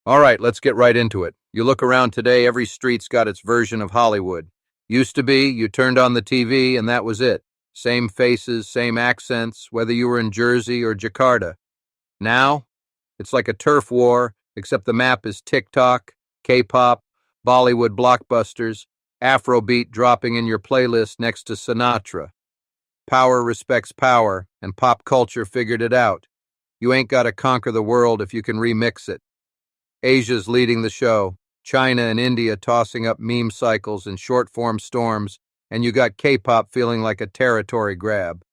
All right, let's get right into it. You look around today, every street's got its version of Hollywood. Used to be, you turned on the TV and that was it. Same faces, same accents, whether you were in Jersey or Jakarta. Now, it's like a turf war, except the map is TikTok, K-pop, Bollywood blockbusters, Afrobeat dropping in your playlist next to Sinatra. Power respects power, and pop culture figured it out. You ain't gotta conquer the world if you can remix it. Asia's leading the show, China and India tossing up meme cycles and short-form storms, and you got K-pop feeling like a territory grab.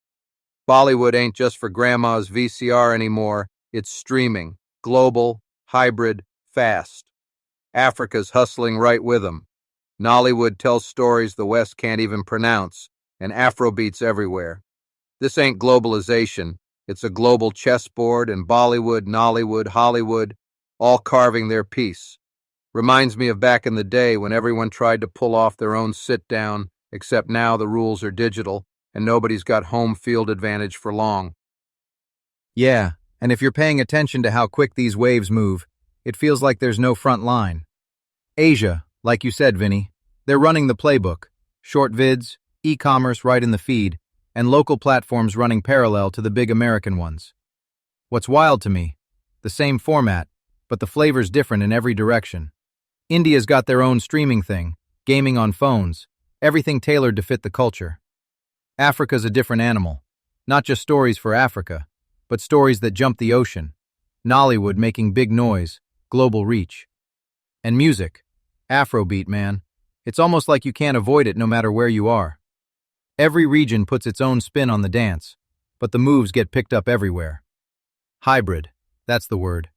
Bollywood ain't just for grandma's VCR anymore, it's streaming, global, hybrid, fast. Africa's hustling right with them. Nollywood tells stories the West can't even pronounce, and Afrobeats everywhere. This ain't globalization, it's a global chessboard, and Bollywood, Nollywood, Hollywood, all carving their piece. Reminds me of back in the day when everyone tried to pull off their own sit-down, except now the rules are digital, and nobody's got home field advantage for long. Yeah, and if you're paying attention to how quick these waves move, it feels like there's no front line. Asia, like you said, Vinny, they're running the playbook. Short vids, e-commerce right in the feed, and local platforms running parallel to the big American ones. What's wild to me, the same format, but the flavor's different in every direction. India's got their own streaming thing, gaming on phones, everything tailored to fit the culture. Africa's a different animal. Not just stories for Africa, but stories that jump the ocean. Nollywood making big noise, global reach. And music. Afrobeat, man. It's almost like you can't avoid it no matter where you are. Every region puts its own spin on the dance, but the moves get picked up everywhere. Hybrid, that's the word.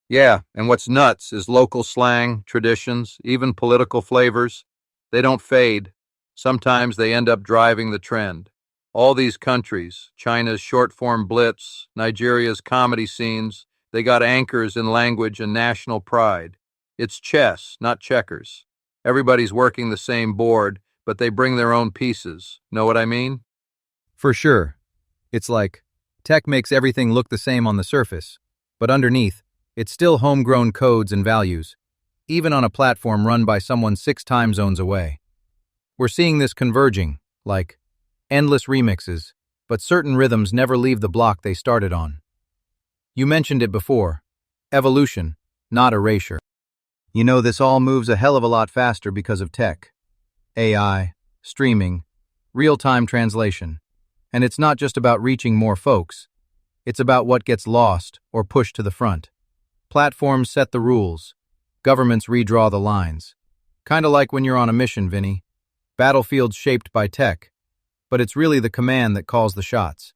Yeah, and what's nuts is local slang, traditions, even political flavors. They don't fade. Sometimes they end up driving the trend. All these countries, China's short-form blitz, Nigeria's comedy scenes, they got anchors in language and national pride. It's chess, not checkers. Everybody's working the same board, but they bring their own pieces. Know what I mean? For sure. It's like, tech makes everything look the same on the surface, but underneath, it's still homegrown codes and values, even on a platform run by someone 6 time zones away. We're seeing this converging, like endless remixes, but certain rhythms never leave the block they started on. You mentioned it before, evolution, not erasure. You know, this all moves a hell of a lot faster because of tech. AI, streaming, real-time translation. And it's not just about reaching more folks. It's about what gets lost or pushed to the front. Platforms set the rules. Governments redraw the lines. Kinda like when you're on a mission, Vinny. Battlefields shaped by tech. But it's really the command that calls the shots.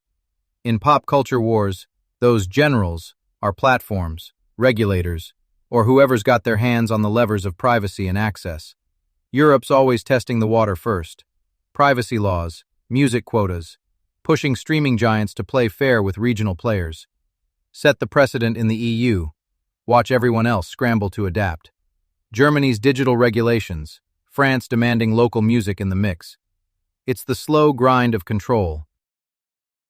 In pop culture wars, those generals are platforms, regulators, or whoever's got their hands on the levers of privacy and access. Europe's always testing the water first. Privacy laws, music quotas, pushing streaming giants to play fair with regional players. Set the precedent in the EU. Watch everyone else scramble to adapt. Germany's digital regulations, France demanding local music in the mix. It's the slow grind of control.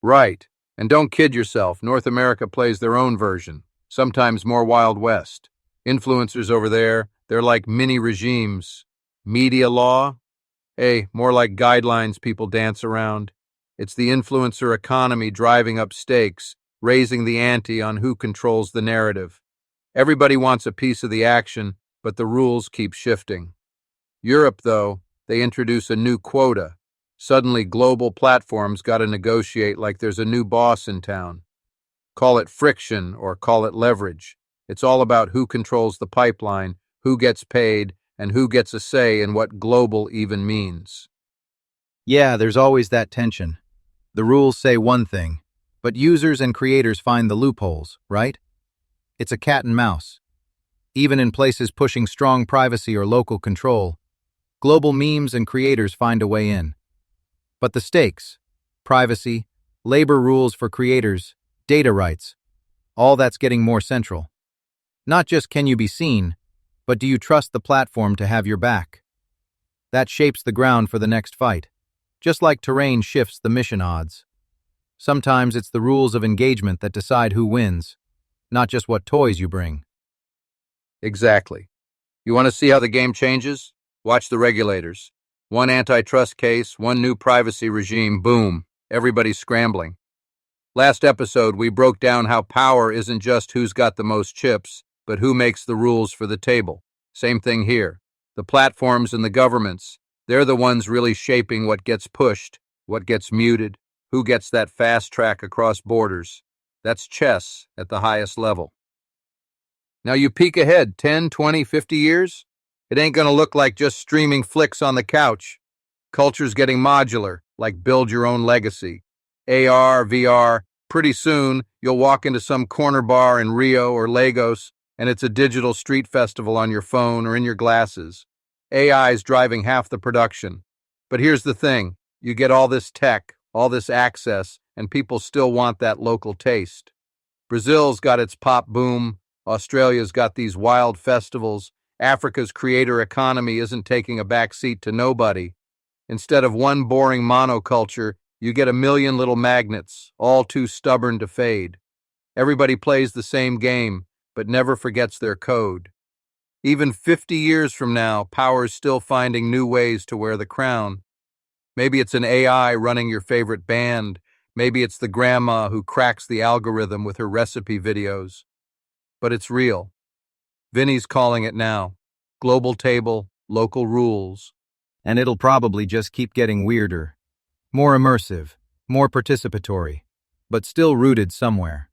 Right. And don't kid yourself, North America plays their own version, sometimes more Wild West. Influencers over there, they're like mini regimes. Media law? Hey, more like guidelines people dance around. It's the influencer economy driving up stakes, raising the ante on who controls the narrative. Everybody wants a piece of the action, but the rules keep shifting. Europe, though, they introduce a new quota. Suddenly, global platforms got to negotiate like there's a new boss in town. Call it friction or call it leverage. It's all about who controls the pipeline, who gets paid, and who gets a say in what global even means. Yeah, there's always that tension. The rules say one thing, but users and creators find the loopholes, right? It's a cat and mouse. Even in places pushing strong privacy or local control, global memes and creators find a way in. But the stakes, privacy, labor rules for creators, data rights, all that's getting more central. Not just can you be seen, but do you trust the platform to have your back? That shapes the ground for the next fight, just like terrain shifts the mission odds. Sometimes it's the rules of engagement that decide who wins, not just what toys you bring. Exactly. You want to see how the game changes? Watch the regulators. One antitrust case, one new privacy regime, boom, everybody's scrambling. Last episode, we broke down how power isn't just who's got the most chips, but who makes the rules for the table. Same thing here. The platforms and the governments, they're the ones really shaping what gets pushed, what gets muted, who gets that fast track across borders. That's chess at the highest level. Now you peek ahead 10, 20, 50 years, it ain't gonna look like just streaming flicks on the couch. Culture's getting modular, like build your own legacy. AR, VR, pretty soon you'll walk into some corner bar in Rio or Lagos and it's a digital street festival on your phone or in your glasses. AI's driving half the production. But here's the thing, you get all this tech, all this access, and people still want that local taste. Brazil's got its pop boom, Australia's got these wild festivals, Africa's creator economy isn't taking a back seat to nobody. Instead of one boring monoculture, you get a million little magnets, all too stubborn to fade. Everybody plays the same game, but never forgets their code. Even 50 years from now, power's still finding new ways to wear the crown. Maybe it's an AI running your favorite band. Maybe it's the grandma who cracks the algorithm with her recipe videos. But it's real. Vinny's calling it now. Global table, local rules. And it'll probably just keep getting weirder. More immersive, more participatory, but still rooted somewhere.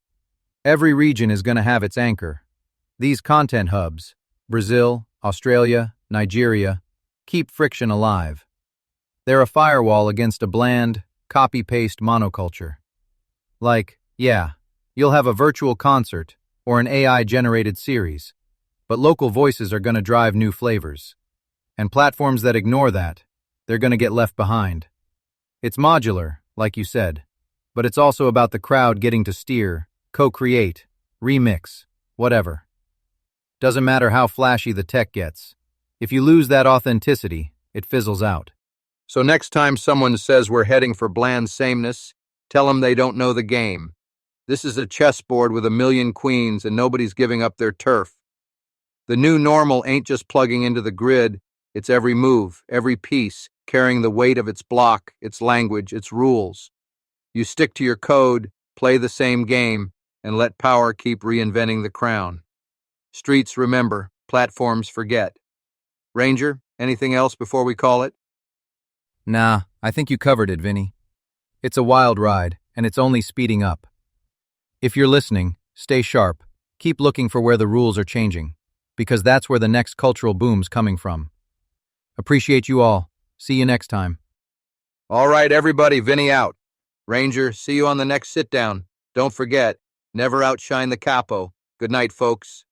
Every region is going to have its anchor. These content hubs, Brazil, Australia, Nigeria, keep friction alive. They're a firewall against a bland, copy-paste monoculture. Like, yeah, you'll have a virtual concert or an AI-generated series, but local voices are going to drive new flavors. And platforms that ignore that, they're going to get left behind. It's modular, like you said, but it's also about the crowd getting to steer, co-create, remix, whatever. Doesn't matter how flashy the tech gets. If you lose that authenticity, it fizzles out. So next time someone says we're heading for bland sameness, tell them they don't know the game. This is a chessboard with a million queens and nobody's giving up their turf. The new normal ain't just plugging into the grid, it's every move, every piece, carrying the weight of its block, its language, its rules. You stick to your code, play the same game, and let power keep reinventing the crown. Streets remember, platforms forget. Ranger, anything else before we call it? Nah, I think you covered it, Vinny. It's a wild ride, and it's only speeding up. If you're listening, stay sharp. Keep looking for where the rules are changing, because that's where the next cultural boom's coming from. Appreciate you all. See you next time. All right, everybody, Vinny out. Ranger, see you on the next sit-down. Don't forget, never outshine the capo. Good night, folks.